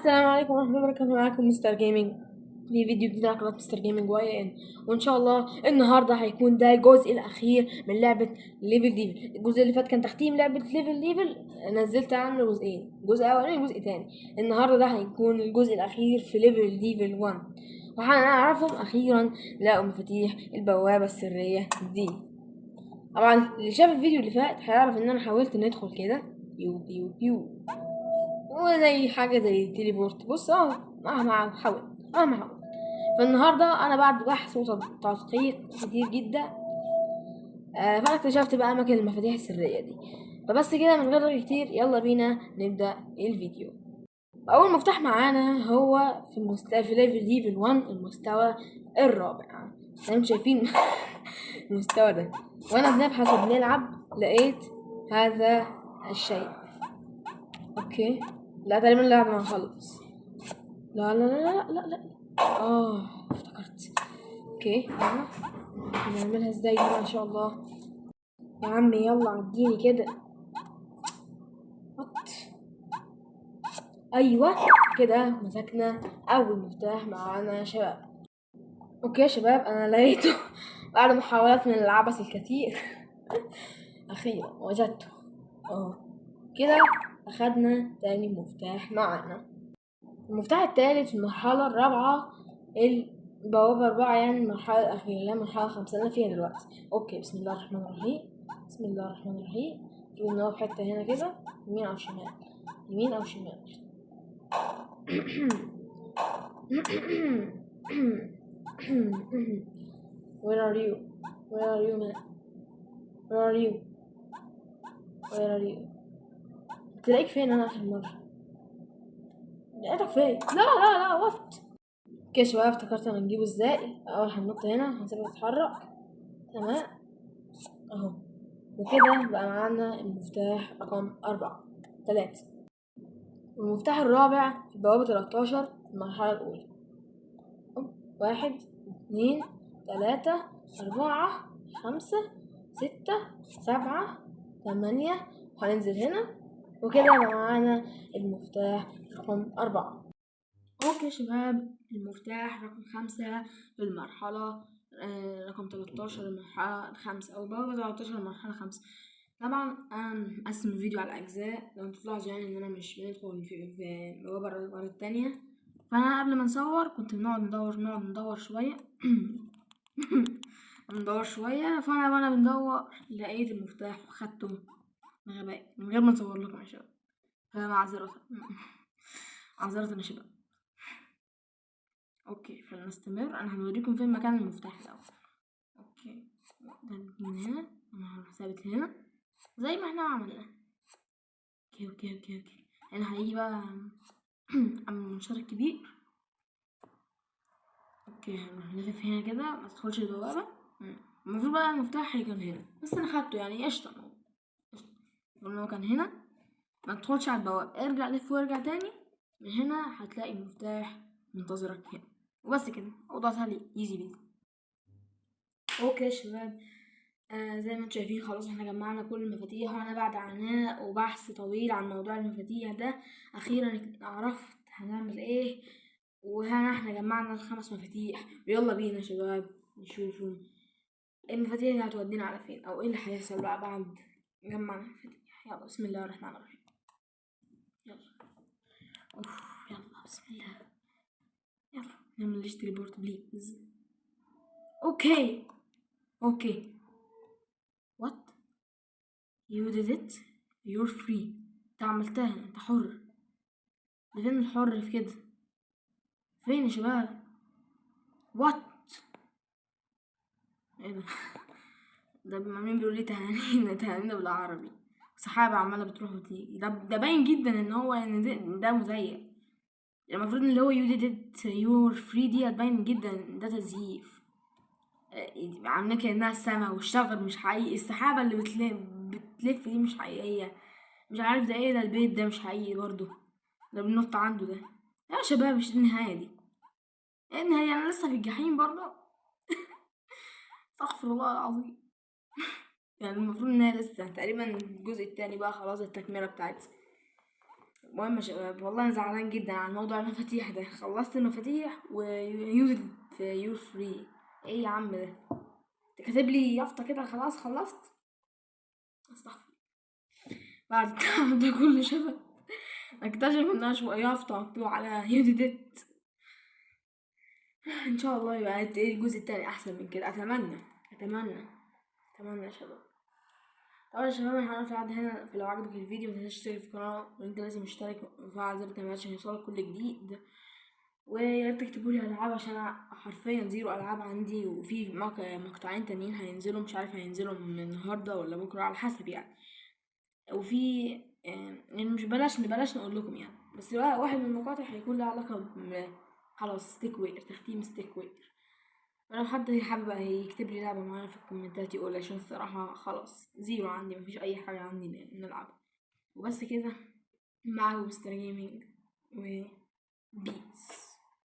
السلام عليكم ورحمة الله وبركاته. معاكم مستر جيمنج في فيديو جديد على قناة مستر جيمنج واي ان. وان شاء الله النهارده هيكون ده الجزء الاخير من لعبة ليفل ديفل. الجزء اللي فات كان تختيم لعبة ليفل ديفل، نزلت عنه جزئين، جزء اولاني وجزء تاني. النهارده ده هيكون الجزء الاخير في ليفل ديفل 1، وهنعرفهم اخيرا لقوا مفاتيح البوابة السرية دي. طبعا اللي شاف الفيديو اللي فات هيعرف ان انا حاولت ندخل كده بيو بيو بيو وزي حاجة زي تيليبورت. بص مهما حاول. فالنهاردة أنا بعد بحث وتدقيق كتير جدا فأنا اكتشفت بقى أماكن المفاتيح السرية دي. فبس كده من غير رغي كتير يلا بينا نبدأ الفيديو. أول مفتاح معانا هو في ليفل ديفل 1 المستوى الرابع. زي ما انتم شايفين المستوى ده، وأنا بنبحث وبنلعب لقيت هذا الشيء. اوكي، لا تقريبا لا بعد ما نخلص. لا لا لا لا لا لا افتكرت. اوكي يلا نعملها ازاي دي بقى ان شاء الله. يا عمي يلا عديني كده. ايوه كده مسكنا اول مفتاح معانا يا شباب. اوكي يا شباب انا لقيته بعد محاولات من العبث الكثير اخيرا وجدته. كده اخدنا تاني مفتاح معانا. المفتاح التالت في المرحلة الرابعة، البوابة 4، يعني المرحلة الأخيرة اللي هي المرحلة 5 أنا فيها دلوقتي. أوكي بسم الله الرحمن الرحيم. بسم الله الرحمن الرحيم. نجيب إن هو في حتة هنا كده، يمين أو شمال، يمين أو شمال. Where are you? Where are you man? Where are you? Where are you? تلاقيك فين أنا آخر مرة؟ لقيتك فين؟ لا وقفت. اوكي يا شباب افتكرت انا نجيبه ازاي. اول هننط هنا هنسيبه يتحرك، تمام اهو. وكده بقى معانا المفتاح رقم 3. والمفتاح الرابع في بوابة 13 المرحلة الأولى. 1 2 3 4 5 6 7 8 وهننزل هنا. وكده بقى معانا المفتاح رقم 4. اوكي يا شباب المفتاح رقم 5 للمرحلة رقم 13 المرحلة 5 أو بوابة 13 المرحلة 5. طبعا أنا مقسم الفيديو على أجزاء، لو انتوا تلاحظوا يعني إن أنا مش بندخل في البوابة التانية. فأنا قبل ما نصور كنت بنقعد ندور شوية ندور شوية. فأنا وأنا بندور لقيت المفتاح وخدته بغباء من غير ما نصور لكم يا شباب، فمعذرة معذرة يا شباب. اوكي فلنستمر. انا هنوريكم فين مكان المفتاح الاول. اوكي ده من هنا، انا هروح ثابت هنا زي ما احنا عملنا. اوكي هنا هيجي بقى عم المنشار الكبير. اوكي هنروح نلف هنا كده ما تدخلش البوابه. المفروض بقى المفتاح هيكون هنا، بس انا خدته يعني قشطه. قلنا هو كان هنا، ما تدخلش على البوابه، ارجع لف وارجع تاني. من هنا هتلاقي المفتاح منتظرك هنا، وبس كده. موضوع سهل ايزي بيزي. اوكي يا شباب زي ما انتم شايفين خلاص احنا جمعنا كل المفاتيح، وانا بعد عناء وبحث طويل عن موضوع المفاتيح ده اخيرا عرفت هنعمل ايه. وهنا احنا جمعنا ال5 مفاتيح، ويلا بينا يا شباب نشوفوا المفاتيح اللي هتودينا على فين، او ايه اللي هيحصل بقى بعد جمعنا المفاتيح. يلا بسم الله الرحمن الرحيم. يلا يلا بسم الله. يلا نعمل ليش تليبورت بليز. اوكي what you did it, you're free. انت عملتها، انت حر. فين الحر في كده؟ فين يا شباب؟ what ايه ده؟ ده مين بيقول لي تهانينا بالعربي؟ سحابة عمالة بتروح وتيجي. ده باين جدا ان هو يعني ده مزيف. المفروض ان اللي هو you did it you're free دي هتبين جدا ان ده تزييف. عاملة كأنها السما والشجر مش حقيقي، السحابة اللي بتلف دي مش حقيقية. مش عارف ده ايه، ده البيت ده مش حقيقي برضو، ده بننط عنده ده. يا شباب مش دي النهاية دي. ايه النهاية؟ انا لسه في الجحيم برضو. استغفر الله العظيم. يعني المفروض ان هي لسه تقريبا الجزء التاني بقى خلاص التكملة بتاعتها. المهم يا شباب، والله انا زعلان جدا عن موضوع المفاتيح ده. خلصت المفاتيح ويوزد في يور فري. ايه يا عم ده؟ انت كاتب لي يافطة كده خلاص خلصت؟ استغفر. بعد التعب ده كله شباب اكتشف انها يافطة مكتوب عليها يوديت. ان شاء الله يبقى الجزء التاني احسن من كده. اتمنى يا شباب. طبعا يا شباب، احنا هنقف لحد هنا. لو عجبك الفيديو متنساش تشترك في القناة، وانت لازم تشترك وفعل زر التنبيهات عشان يوصلك كل جديد. ويا ريت تكتبولي العاب، عشان انا حرفيا زيرو العاب عندي، وفي مقطعين تانيين هينزلوا، مش عارف هينزلوا من النهارده ولا بكره على حسب يعني. وفي يعني مش بلاش نقول لكم يعني، بس بقى واحد من المقاطع هيكون له علاقه خلاص ستيك وير، تختيم ستيك وير. ولو حد حابب يكتب لي لعبه معينه في الكومنتات يقول، عشان الصراحه خلاص زيرو عندي، مفيش اي حاجه عندي نلعبها. وبس كده. معاكم مستر جيمنج.